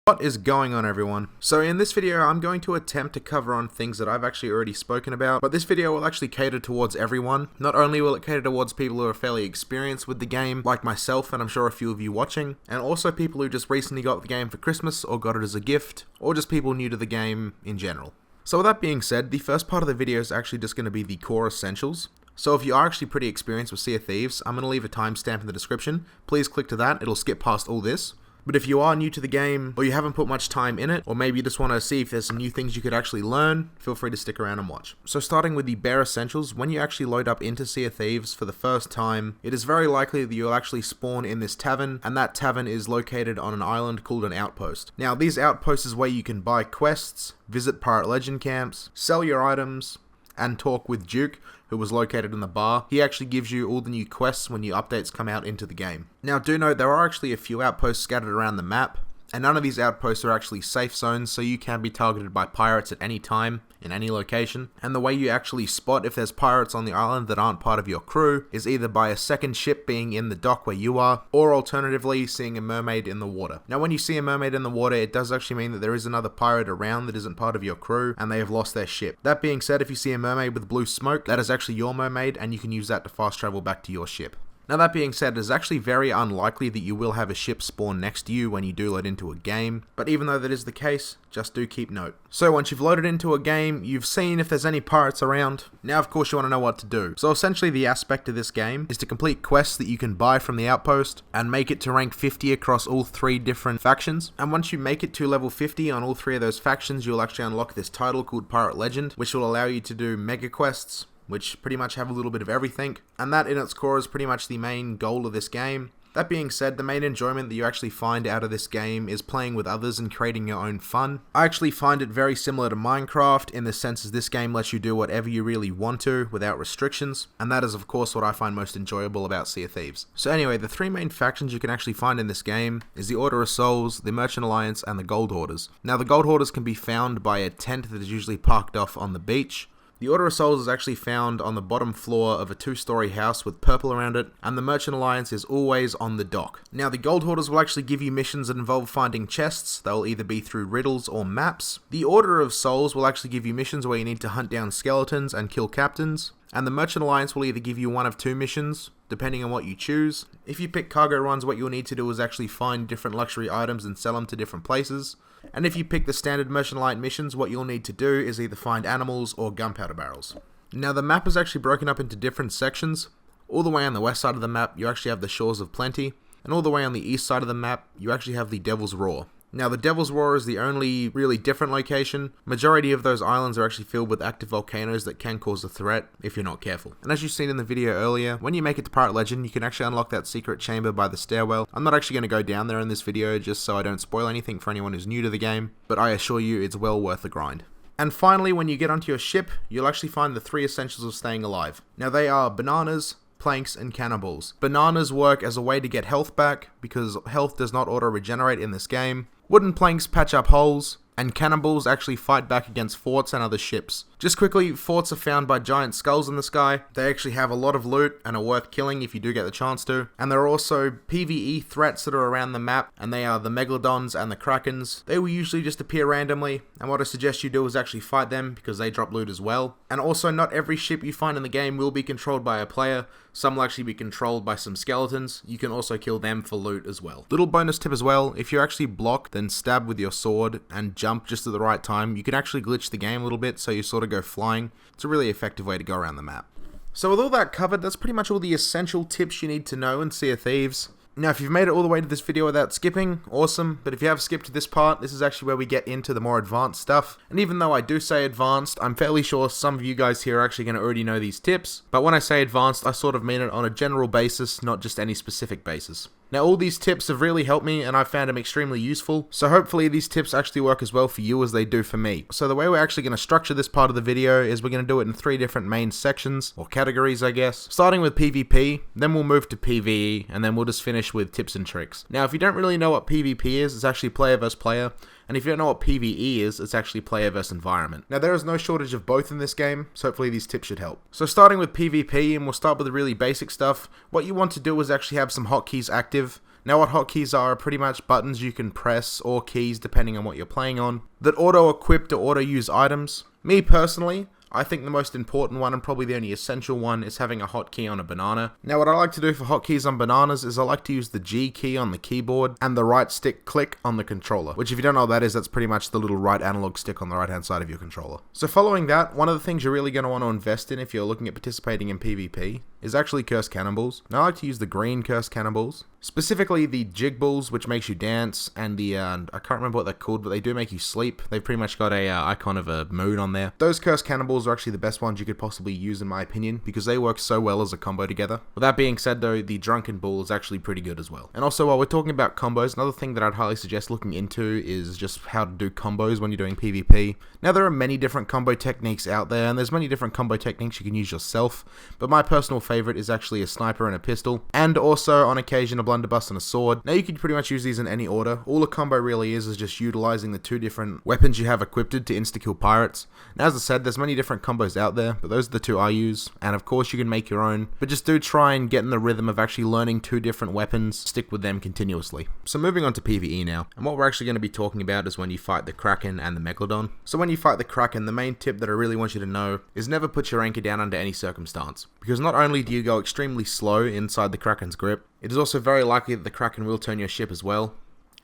What is going on, everyone? So in this video I'm going to attempt to cover on things that I've actually already spoken about, but this video will actually cater towards everyone. Not only will it cater towards people who are fairly experienced with the game, like myself and I'm sure a few of you watching, and also people who just recently got the game for Christmas or got it as a gift, or just people new to the game in general. So with that being said, the first part of the video is actually just going to be the core essentials. So if you are actually pretty experienced with Sea of Thieves, I'm going to leave a timestamp in the description. Please click to that, it'll skip past all this. But if you are new to the game, or you haven't put much time in it, or maybe you just want to see if there's some new things you could actually learn, feel free to stick around and watch. So starting with the bare essentials, when you actually load up into Sea of Thieves for the first time, it is very likely that you'll actually spawn in this tavern, and that tavern is located on an island called an outpost. Now these outposts is where you can buy quests, visit pirate legend camps, sell your items, and talk with Duke, who was located in the bar. He actually gives you all the new quests when new updates come out into the game. Now do note there are actually a few outposts scattered around the map, and none of these outposts are actually safe zones, so you can be targeted by pirates at any time, in any location. And the way you actually spot if there's pirates on the island that aren't part of your crew is either by a second ship being in the dock where you are, or alternatively seeing a mermaid in the water. Now when you see a mermaid in the water, it does actually mean that there is another pirate around that isn't part of your crew, and they have lost their ship. That being said, if you see a mermaid with blue smoke, that is actually your mermaid, and you can use that to fast travel back to your ship. Now that being said, it is actually very unlikely that you will have a ship spawn next to you when you do load into a game, but even though that is the case, just do keep note. So once you've loaded into a game, you've seen if there's any pirates around, now of course you want to know what to do. So essentially the aspect of this game is to complete quests that you can buy from the outpost and make it to rank 50 across all 3 different factions. And once you make it to level 50 on all 3 of those factions, you'll actually unlock this title called Pirate Legend, which will allow you to do mega quests, which pretty much have a little bit of everything, and that in its core is pretty much the main goal of this game. That being said, the main enjoyment that you actually find out of this game is playing with others and creating your own fun. I actually find it very similar to Minecraft in the sense as this game lets you do whatever you really want to without restrictions, and that is of course what I find most enjoyable about Sea of Thieves. So anyway, the 3 main factions you can actually find in this game is the Order of Souls, the Merchant Alliance, and the Gold Hoarders. Now the Gold Hoarders can be found by a tent that is usually parked off on the beach. The Order of Souls is actually found on the bottom floor of a 2-story house with purple around it, and the Merchant Alliance is always on the dock. Now the Gold Hoarders will actually give you missions that involve finding chests. They'll either be through riddles or maps. The Order of Souls will actually give you missions where you need to hunt down skeletons and kill captains. And the Merchant Alliance will either give you one of 2 missions, depending on what you choose. If you pick cargo runs, what you'll need to do is actually find different luxury items and sell them to different places. And if you pick the standard Merchant Alliance missions, what you'll need to do is either find animals or gunpowder barrels. Now the map is actually broken up into different sections. All the way on the west side of the map, you actually have the Shores of Plenty. And all the way on the east side of the map, you actually have the Devil's Roar. Now the Devil's Roar is the only really different location. Majority of those islands are actually filled with active volcanoes that can cause a threat if you're not careful. And as you've seen in the video earlier, when you make it to Pirate Legend, you can actually unlock that secret chamber by the stairwell. I'm not actually going to go down there in this video just so I don't spoil anything for anyone who's new to the game, but I assure you it's well worth the grind. And finally, when you get onto your ship, you'll actually find the 3 essentials of staying alive. Now they are bananas, planks, and cannonballs. Bananas work as a way to get health back, because health does not auto-regenerate in this game. Wooden planks patch up holes, and cannonballs actually fight back against forts and other ships. Just quickly, forts are found by giant skulls in the sky. They actually have a lot of loot and are worth killing if you do get the chance to. And there are also PvE threats that are around the map, and they are the Megalodons and the Krakens. They will usually just appear randomly, and what I suggest you do is actually fight them because they drop loot as well. And also, not every ship you find in the game will be controlled by a player. Some will actually be controlled by some skeletons. You can also kill them for loot as well. Little bonus tip as well, if you actually block, then stab with your sword and jump just at the right time, you can actually glitch the game a little bit so you sort of go flying. It's a really effective way to go around the map. So with all that covered, that's pretty much all the essential tips you need to know in Sea of Thieves. Now if you've made it all the way to this video without skipping, awesome, but if you have skipped to this part, this is actually where we get into the more advanced stuff. And even though I do say advanced, I'm fairly sure some of you guys here are actually going to already know these tips, but when I say advanced, I sort of mean it on a general basis, not just any specific basis. Now all these tips have really helped me and I found them extremely useful, so hopefully these tips actually work as well for you as they do for me. So the way we're actually going to structure this part of the video is we're going to do it in 3 different main sections, or categories I guess, starting with PvP, then we'll move to PvE, and then we'll just finish with tips and tricks. Now if you don't really know what PvP is, it's actually player versus player. And if you don't know what PvE is, it's actually player versus environment. Now there is no shortage of both in this game, so hopefully these tips should help. So starting with PvP, and we'll start with the really basic stuff, what you want to do is actually have some hotkeys active. Now what hotkeys are pretty much buttons you can press or keys depending on what you're playing on that auto-equip to auto-use items. Me personally, I think the most important one and probably the only essential one is having a hotkey on a banana. Now what I like to do for hotkeys on bananas is I like to use the G key on the keyboard and the right stick click on the controller, which if you don't know what that is, that's pretty much the little right analog stick on the right hand side of your controller. So following that, one of the things you're really going to want to invest in if you're looking at participating in PvP is actually cursed cannonballs. Now I like to use the green cursed cannonballs, specifically the jig balls, which makes you dance, and the I can't remember what they're called, but they do make you sleep. They've pretty much got a icon of a moon on there. Those cursed cannonballs are actually the best ones you could possibly use in my opinion, because they work so well as a combo together. With that being said though, the drunken bull is actually pretty good as well. And also while we're talking about combos, another thing that I'd highly suggest looking into is just how to do combos when you're doing PvP. Now there are many different combo techniques out there, and there's many different combo techniques you can use yourself, but my personal favorite is actually a sniper and a pistol, and also on occasion a blunderbuss and a sword. Now you can pretty much use these in any order. All a combo really is just utilizing the two different weapons you have equipped to insta-kill pirates. Now as I said, there's many different combos out there, but those are the two I use, and of course you can make your own, but just do try and get in the rhythm of actually learning two different weapons, stick with them continuously. So moving on to PvE now, and what we're actually going to be talking about is when you fight the Kraken and the Megalodon. So when you fight the Kraken, the main tip that I really want you to know is never put your anchor down under any circumstance, because not only do you go extremely slow inside the Kraken's grip, it is also very likely that the Kraken will turn your ship as well.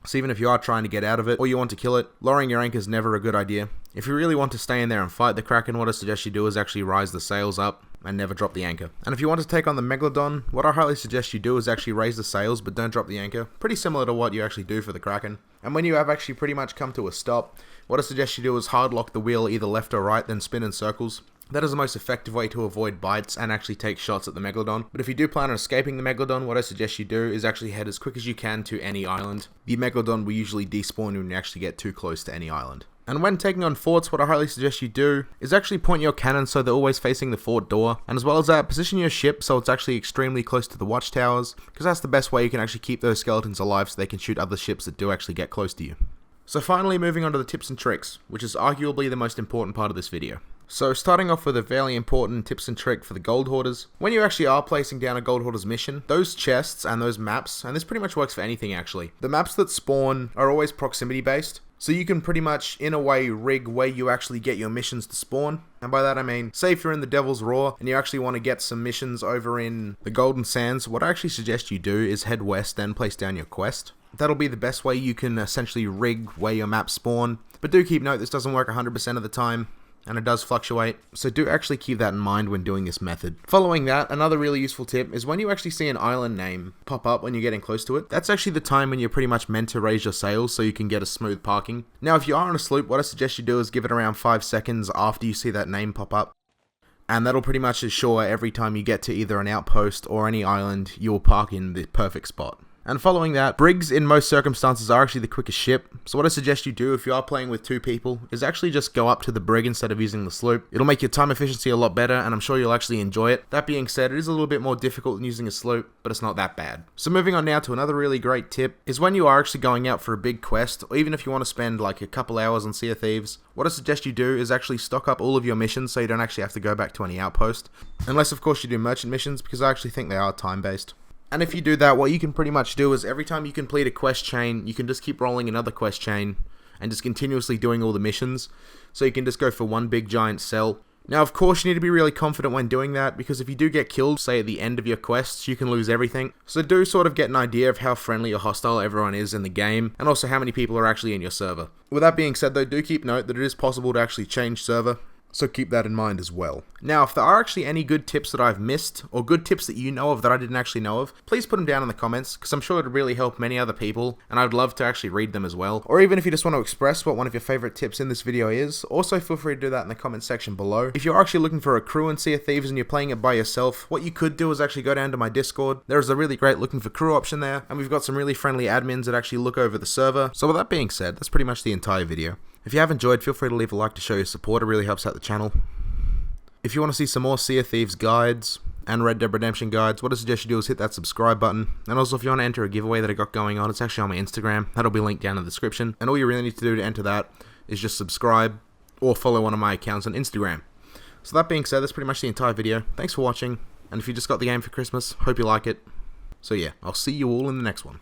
So even if you are trying to get out of it, or you want to kill it, lowering your anchor is never a good idea. If you really want to stay in there and fight the Kraken, what I suggest you do is actually rise the sails up and never drop the anchor. And if you want to take on the Megalodon, what I highly suggest you do is actually raise the sails but don't drop the anchor. Pretty similar to what you actually do for the Kraken. And when you have actually pretty much come to a stop, what I suggest you do is hard lock the wheel either left or right, then spin in circles. That is the most effective way to avoid bites and actually take shots at the Megalodon. But if you do plan on escaping the Megalodon, what I suggest you do is actually head as quick as you can to any island. The Megalodon will usually despawn when you actually get too close to any island. And when taking on forts, what I highly suggest you do is actually point your cannon so they're always facing the fort door. And as well as that, position your ship so it's actually extremely close to the watchtowers, because that's the best way you can actually keep those skeletons alive so they can shoot other ships that do actually get close to you. So finally moving on to the tips and tricks, which is arguably the most important part of this video. So starting off with a fairly important tips and trick for the gold hoarders. When you actually are placing down a gold hoarder's mission, those chests and those maps, and this pretty much works for anything actually, the maps that spawn are always proximity based. So you can pretty much, in a way, rig where you actually get your missions to spawn. And by that I mean, say if you're in the Devil's Roar and you actually want to get some missions over in the Golden Sands, what I actually suggest you do is head west and place down your quest. That'll be the best way you can essentially rig where your maps spawn. But do keep note, this doesn't work 100% of the time, and it does fluctuate, so do actually keep that in mind when doing this method. Following that, another really useful tip is when you actually see an island name pop up when you're getting close to it, that's actually the time when you're pretty much meant to raise your sails so you can get a smooth parking. Now if you are on a sloop, what I suggest you do is give it around 5 seconds after you see that name pop up, and that'll pretty much assure every time you get to either an outpost or any island, you'll park in the perfect spot. And following that, brigs in most circumstances are actually the quickest ship, so what I suggest you do if you are playing with 2 people is actually just go up to the brig instead of using the sloop. It'll make your time efficiency a lot better, and I'm sure you'll actually enjoy it. That being said, it is a little bit more difficult than using a sloop, but it's not that bad. So moving on now to another really great tip, is when you are actually going out for a big quest, or even if you want to spend like a couple hours on Sea of Thieves, what I suggest you do is actually stock up all of your missions so you don't actually have to go back to any outpost. Unless of course you do merchant missions, because I actually think they are time based. And if you do that, what you can pretty much do is every time you complete a quest chain, you can just keep rolling another quest chain and just continuously doing all the missions. So you can just go for one big giant cell. Now, of course, you need to be really confident when doing that, because if you do get killed, say at the end of your quests, you can lose everything. So do sort of get an idea of how friendly or hostile everyone is in the game, and also how many people are actually in your server. With that being said though, do keep note that it is possible to actually change server. So keep that in mind as well. Now, if there are actually any good tips that I've missed, or good tips that you know of that I didn't actually know of, please put them down in the comments, because I'm sure it would really help many other people, and I'd love to actually read them as well. Or even if you just want to express what one of your favorite tips in this video is, also feel free to do that in the comment section below. If you're actually looking for a crew in Sea of Thieves and you're playing it by yourself, what you could do is actually go down to my Discord. There's a really great looking for crew option there, and we've got some really friendly admins that actually look over the server. So with that being said, that's pretty much the entire video. If you have enjoyed, feel free to leave a like to show your support, it really helps out the channel. If you want to see some more Sea of Thieves guides and Red Dead Redemption guides, what I suggest you do is hit that subscribe button. And also if you want to enter a giveaway that I got going on, it's actually on my Instagram. That'll be linked down in the description. And all you really need to do to enter that is just subscribe or follow one of my accounts on Instagram. So that being said, that's pretty much the entire video. Thanks for watching. And if you just got the game for Christmas, hope you like it. So yeah, I'll see you all in the next one.